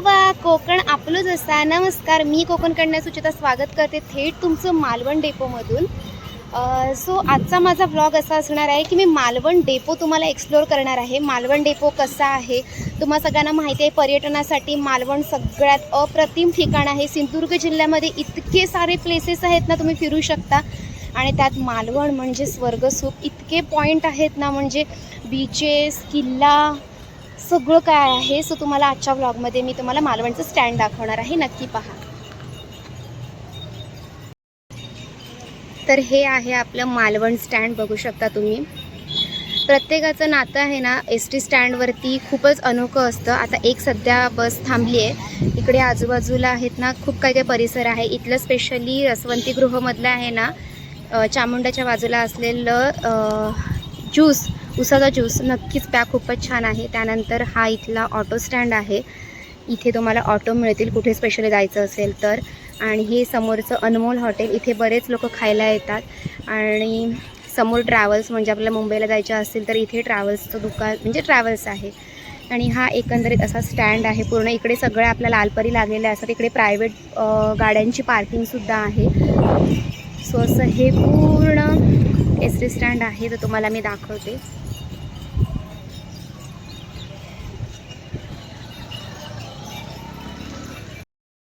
वा कोकण आपलंच असा. नमस्कार, मी कोकण कन्या सुचिता स्वागत करते थेट तुमचं मालवण डेपोमधून. सो आजचा माझा व्लॉग असा असणार आहे की मी मालवण डेपो तुम्हाला एक्सप्लोअर करणार आहे. मालवण डेपो कसा आहे तुम्हा सगळ्यांना माहिती आहे. पर्यटनासाठी मालवण सगळ्यात अप्रतिम ठिकाण आहे. सिंधुदुर्ग जिल्ह्यामध्ये इतके सारे प्लेसेस आहेत ना, तुम्ही फिरू शकता. आणि त्यात मालवण म्हणजे स्वर्गसुख. इतके पॉईंट आहेत ना, म्हणजे बीचेस, किल्ला, सगळं काय आहे. सो तुम्हाला आजच्या व्लॉगमध्ये मी तुम्हाला मालवणचं स्टँड दाखवणार आहे, नक्की पहा. तर हे आहे आपलं मालवण स्टँड, बघू शकता तुम्ही. प्रत्येकाचं नातं आहे ना एस टी स्टँडवरती खूपच अनोखं असतं. आता एक सध्या बस थांबली आहे. इकडे आजूबाजूला आहेत ना खूप काही काही परिसर आहे. इथलं स्पेशली रसवंतीगृहमधलं आहे ना, चामुंडाच्या बाजूला असलेलं ज्यूस, उसाचा ज्यूस नक्कीच प्या, खूपच छान आहे. त्यानंतर हा इथला ऑटो स्टँड आहे. इथे तुम्हाला ऑटो मिळतील कुठे स्पेशली जायचं असेल तर. आणि हे समोरचं अनमोल हॉटेल, इथे बरेच लोक खायला येतात. आणि समोर ट्रॅव्हल्स, म्हणजे आपल्याला मुंबईला जायचं असेल तर इथे ट्रॅव्हल्सचं दुकान म्हणजे ट्रॅव्हल्स आहे. आणि हा एकंदरीत असा स्टँड आहे पूर्ण. इकडे सगळ्या आपल्या लालपरी लागलेल्या असतात. इकडे प्रायव्हेट गाड्यांची पार्किंगसुद्धा आहे. सो असं हे पूर्ण एस टी स्टँड आहे, तर तुम्हाला मी दाखवते.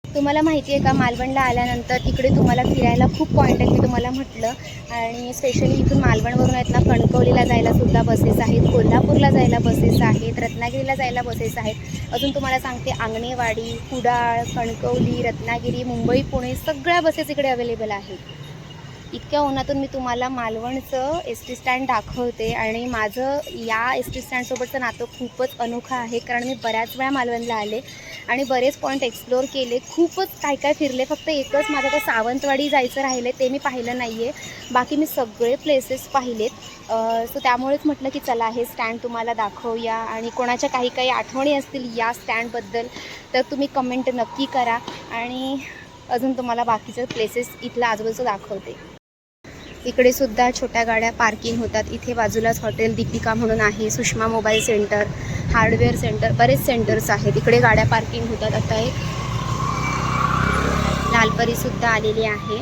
तुम्हाला माहिती आहे का, मालवणला आल्यानंतर इकडे तुम्हाला फिरायला खूप पॉईंट आहेत, मी तुम्हाला म्हटलं. आणि स्पेशली इथून मालवणवरून आहेत ना कणकवलीला जायला सुद्धा बसेस आहेत, कोल्हापूरला जायला बसेस आहेत, रत्नागिरीला जायला बसेस आहेत. अजून तुम्हाला सांगते, आंगणेवाडी, कुडाळ, कणकवली, रत्नागिरी, मुंबई, पुणे सगळ्या बसेस इकडे अवेलेबल आहेत. इतक्या उन्हातून मी तुम्हाला मालवणचं एस टी स्टँड दाखवते. आणि माझं या एस टी स्टँडसोबतचं नातं खूपच अनोखं आहे, कारण मी बऱ्याच वेळा मालवणला आले आणि बरेच पॉईंट एक्सप्लोअर केले, खूपच काय काय फिरले. फक्त एकच माझं तर सावंतवाडी जायचं राहिलं, ते मी पाहिलं नाही आहे. बाकी मी सगळे प्लेसेस पाहिलेत. सो त्यामुळेच म्हटलं की चला हे स्टँड तुम्हाला दाखवूया. आणि कोणाच्या काही काही आठवणी असतील या स्टँडबद्दल तर तुम्ही कमेंट नक्की करा. आणि अजून तुम्हाला बाकीचं प्लेसेस इथलं आजूबाजूचं दाखवते. इकडे सुद्धा छोट्या गाड्या पार्किंग होतात. इथे बाजूलाच हॉटेल दीपिका म्हणून आहे, Sushma mobile centre, hardware centre, बरेच सेंटर्स आहेत. इकडे गाड्या पार्किंग होतात. आता एक लालपरीसुद्धा आलेली आहे.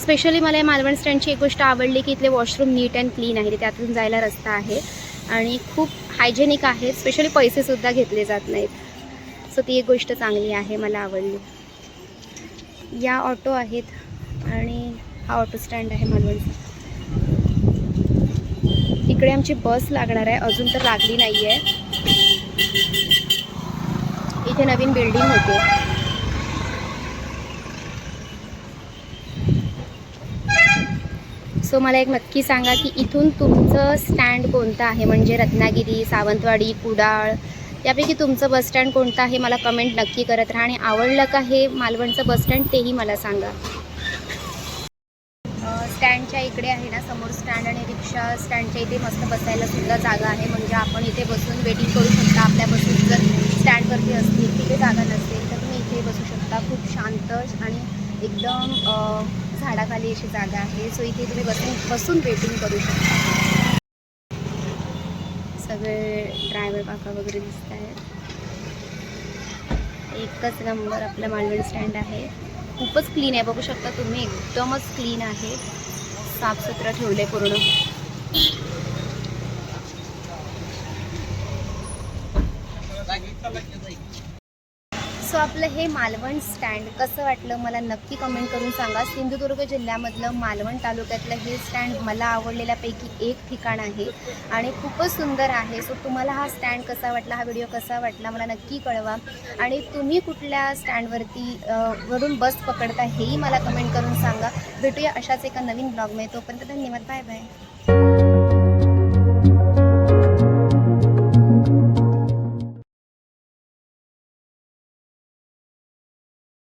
स्पेशली मला या मालवण स्टँडची एक गोष्ट आवडली की इथले वॉशरूम नीट अँड क्लीन आहे. त्यातून जायला रस्ता आहे आणि खूप हायजेनिक आहे. स्पेशली पैसेसुद्धा घेतले जात नाहीत. सो ती एक गोष्ट चांगली आहे, मला आवडली. या ऑटो आहेत आणि हा ऑटो स्टँड आहे मालवणचा. इकडे आमची बस लागणार आहे, अजून तर लागली नाही आहे. इथे नवीन बिल्डिंग होते. सो मला एक नक्की सांगा की इथून तुमचं स्टँड कोणतं आहे, म्हणजे रत्नागिरी, सावंतवाडी, कुडाळ, त्यापैकी तुमचं बस स्टँड कोणतं आहे मला कमेंट नक्की करत राहा. आणि आवडलं का हे मालवणचं बस स्टँड तेही मला सांगा. स्टँडच्या इकडे आहे ना, समोर स्टँड आणि रिक्षा स्टँडच्या इथे मस्त बसायला सुद्धा जागा आहे. म्हणजे आपण इथे बसून वेटिंग करू शकता. आपल्या बसेस जर स्टँडवरती असतील, तिथे जागा नसेल तर तुम्ही इथे बसू शकता. खूप शांत आणि एकदम झाडाखाली अशी जागा आहे. सो इथे तुम्ही बसून वेटिंग करू शकता. सगळे ड्रायव्हर काका वगैरे दिसत आहेत. एकच नंबर आपलं मालवण स्टँड आहे. खूपच क्लीन आहे, बघू शकता तुम्ही, एकदमच क्लीन आहे. साफसुथरं ठेवले पूर्ण. सो आपलं हे मालवण स्टँड कसं वाटलं मला नक्की कमेंट करून सांगा. सिंधुदुर्ग जिल्ह्यामधलं मालवण तालुक्यातलं हे स्टँड मला आवडलेल्यापैकी एक ठिकाण आहे आणि खूपच सुंदर आहे. सो तुम्हाला हा स्टँड कसा वाटला, हा व्हिडिओ कसा वाटला मला नक्की कळवा. आणि तुम्ही कुठल्या स्टँडवरती वरून बस पकडता हेही मला कमेंट करून सांगा. भेटूया अशाच एका नवीन ब्लॉगमध्ये. तोपर्यंत धन्यवाद, बाय बाय.